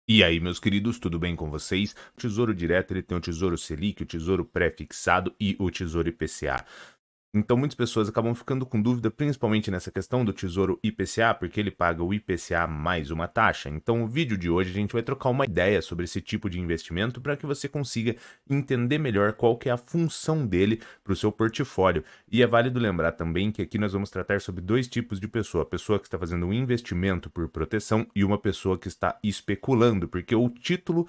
E aí, meus queridos, tudo bem com vocês? O Tesouro Direto ele tem o Tesouro Selic, o Tesouro Pré-fixado e o Tesouro IPCA. Então, muitas pessoas acabam ficando com dúvida, principalmente nessa questão do Tesouro IPCA, porque ele paga o IPCA mais uma taxa. Então, o vídeo de hoje a gente vai trocar uma ideia sobre esse tipo de investimento para que você consiga entender melhor qual que é a função dele para o seu portfólio. E é válido lembrar também que aqui nós vamos tratar sobre dois tipos de pessoa: a pessoa que está fazendo um investimento por proteção e uma pessoa que está especulando, porque o título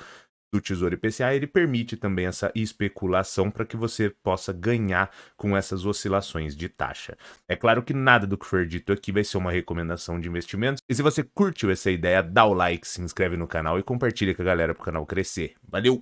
do Tesouro IPCA, ele permite também essa especulação para que você possa ganhar com essas oscilações de taxa. É claro que nada do que for dito aqui vai ser uma recomendação de investimentos. E se você curtiu essa ideia, dá o like, se inscreve no canal e compartilha com a galera para o canal crescer. Valeu!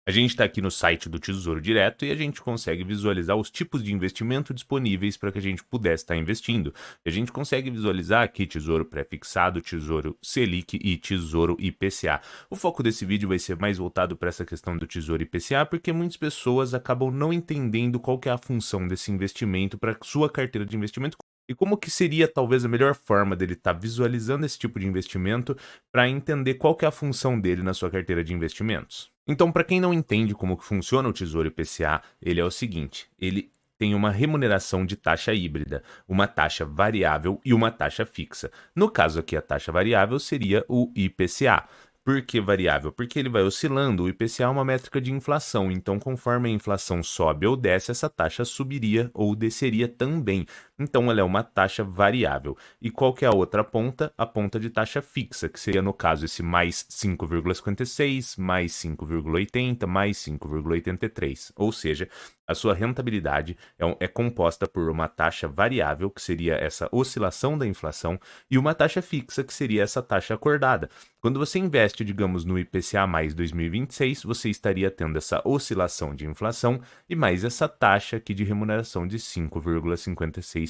A gente está aqui no site do Tesouro Direto e a gente consegue visualizar os tipos de investimento disponíveis para que a gente pudesse estar investindo. A gente consegue visualizar aqui Tesouro Pré-fixado, Tesouro Selic e Tesouro IPCA. O foco desse vídeo vai ser mais voltado para essa questão do Tesouro IPCA, porque muitas pessoas acabam não entendendo qual que é a função desse investimento para a sua carteira de investimento e como que seria talvez a melhor forma dele estar visualizando esse tipo de investimento para entender qual que é a função dele na sua carteira de investimentos. Então, para quem não entende como que funciona o Tesouro IPCA, ele é o seguinte: ele tem uma remuneração de taxa híbrida, uma taxa variável e uma taxa fixa. No caso aqui, a taxa variável seria o IPCA. Por que variável? Porque ele vai oscilando. O IPCA é uma métrica de inflação, então conforme a inflação sobe ou desce, essa taxa subiria ou desceria também. Então ela é uma taxa variável. E qual que é a outra ponta? A ponta de taxa fixa, que seria no caso esse mais 5,56, mais 5,80, mais 5,83. Ou seja, a sua rentabilidade é composta por uma taxa variável, que seria essa oscilação da inflação, e uma taxa fixa, que seria essa taxa acordada. Quando você investe, digamos, no IPCA mais 2026, você estaria tendo essa oscilação de inflação e mais essa taxa aqui de remuneração de 5,56%.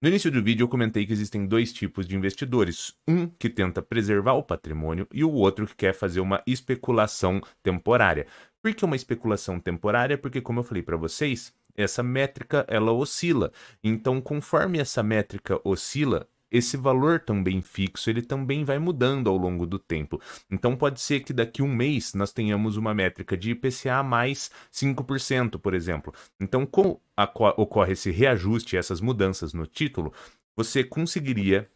No início do vídeo eu comentei que existem dois tipos de investidores, um que tenta preservar o patrimônio e o outro que quer fazer uma especulação temporária. Por que uma especulação temporária? Porque, como eu falei para vocês, essa métrica ela oscila. Então, conforme essa métrica oscila, esse valor também fixo, ele também vai mudando ao longo do tempo. Então pode ser que daqui a um mês nós tenhamos uma métrica de IPCA mais 5%, por exemplo. Então, como ocorre esse reajuste, essas mudanças no título, você conseguiria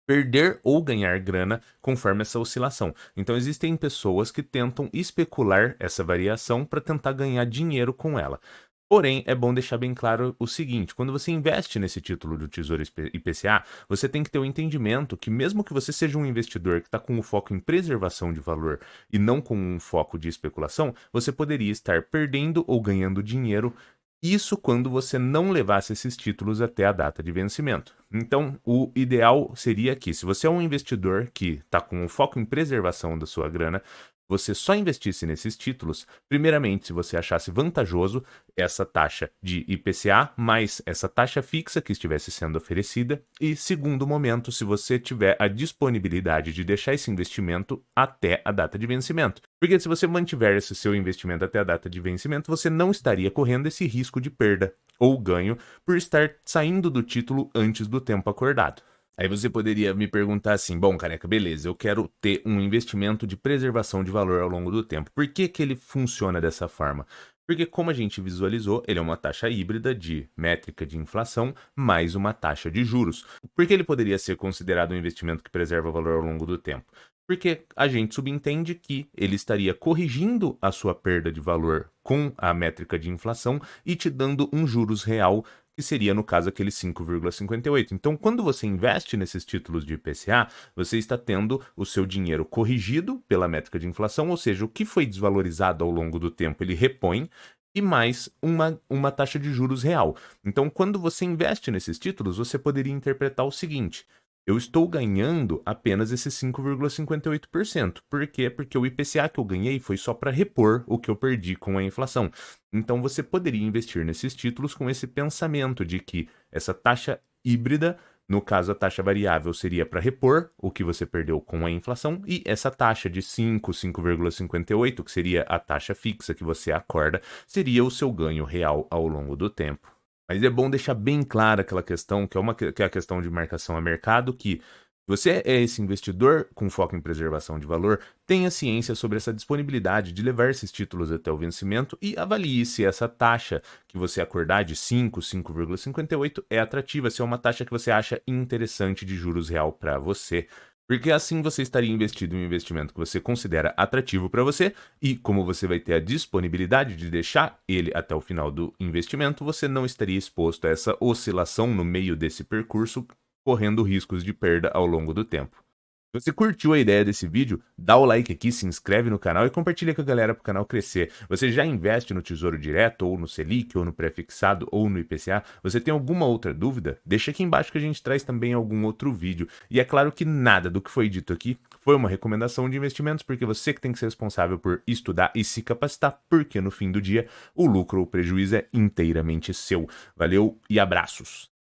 perder ou ganhar grana conforme essa oscilação. Então existem pessoas que tentam especular essa variação para tentar ganhar dinheiro com ela. Porém, é bom deixar bem claro o seguinte: quando você investe nesse título do Tesouro IPCA, você tem que ter o entendimento que, mesmo que você seja um investidor que está com o foco em preservação de valor e não com um foco de especulação, você poderia estar perdendo ou ganhando dinheiro. Isso quando você não levasse esses títulos até a data de vencimento. Então, o ideal seria que, se você é um investidor que está com o foco em preservação da sua grana, você só investisse nesses títulos, primeiramente, se você achasse vantajoso essa taxa de IPCA mais essa taxa fixa que estivesse sendo oferecida, e segundo momento, se você tiver a disponibilidade de deixar esse investimento até a data de vencimento. Porque se você mantiver esse seu investimento até a data de vencimento, você não estaria correndo esse risco de perda ou ganho por estar saindo do título antes do tempo acordado. Aí você poderia me perguntar assim: bom, careca, beleza, eu quero ter um investimento de preservação de valor ao longo do tempo. Por que que ele funciona dessa forma? Porque, como a gente visualizou, ele é uma taxa híbrida de métrica de inflação mais uma taxa de juros. Por que ele poderia ser considerado um investimento que preserva valor ao longo do tempo? Porque a gente subentende que ele estaria corrigindo a sua perda de valor com a métrica de inflação e te dando um juros real, que seria, no caso, aquele 5,58. Então, quando você investe nesses títulos de IPCA, você está tendo o seu dinheiro corrigido pela métrica de inflação, ou seja, o que foi desvalorizado ao longo do tempo, ele repõe, e mais uma taxa de juros real. Então, quando você investe nesses títulos, você poderia interpretar o seguinte: eu estou ganhando apenas esse 5,58%. Por quê? Porque o IPCA que eu ganhei foi só para repor o que eu perdi com a inflação. Então você poderia investir nesses títulos com esse pensamento de que essa taxa híbrida, no caso a taxa variável, seria para repor o que você perdeu com a inflação, e essa taxa de 5,58, que seria a taxa fixa que você acorda, seria o seu ganho real ao longo do tempo. Mas é bom deixar bem clara aquela questão, que é a questão de marcação a mercado, que você é esse investidor com foco em preservação de valor, tenha ciência sobre essa disponibilidade de levar esses títulos até o vencimento e avalie se essa taxa que você acordar de 5, 5,58 é atrativa, se é uma taxa que você acha interessante de juros real para você. Porque assim você estaria investido em um investimento que você considera atrativo para você e como você vai ter a disponibilidade de deixar ele até o final do investimento, você não estaria exposto a essa oscilação no meio desse percurso, correndo riscos de perda ao longo do tempo. Se você curtiu a ideia desse vídeo, dá o like aqui, se inscreve no canal e compartilha com a galera para o canal crescer. Você já investe no Tesouro Direto, ou no Selic, ou no Pré-Fixado, ou no IPCA? Você tem alguma outra dúvida? Deixa aqui embaixo que a gente traz também algum outro vídeo. E é claro que nada do que foi dito aqui foi uma recomendação de investimentos, porque você que tem que ser responsável por estudar e se capacitar, porque no fim do dia o lucro ou prejuízo é inteiramente seu. Valeu e abraços!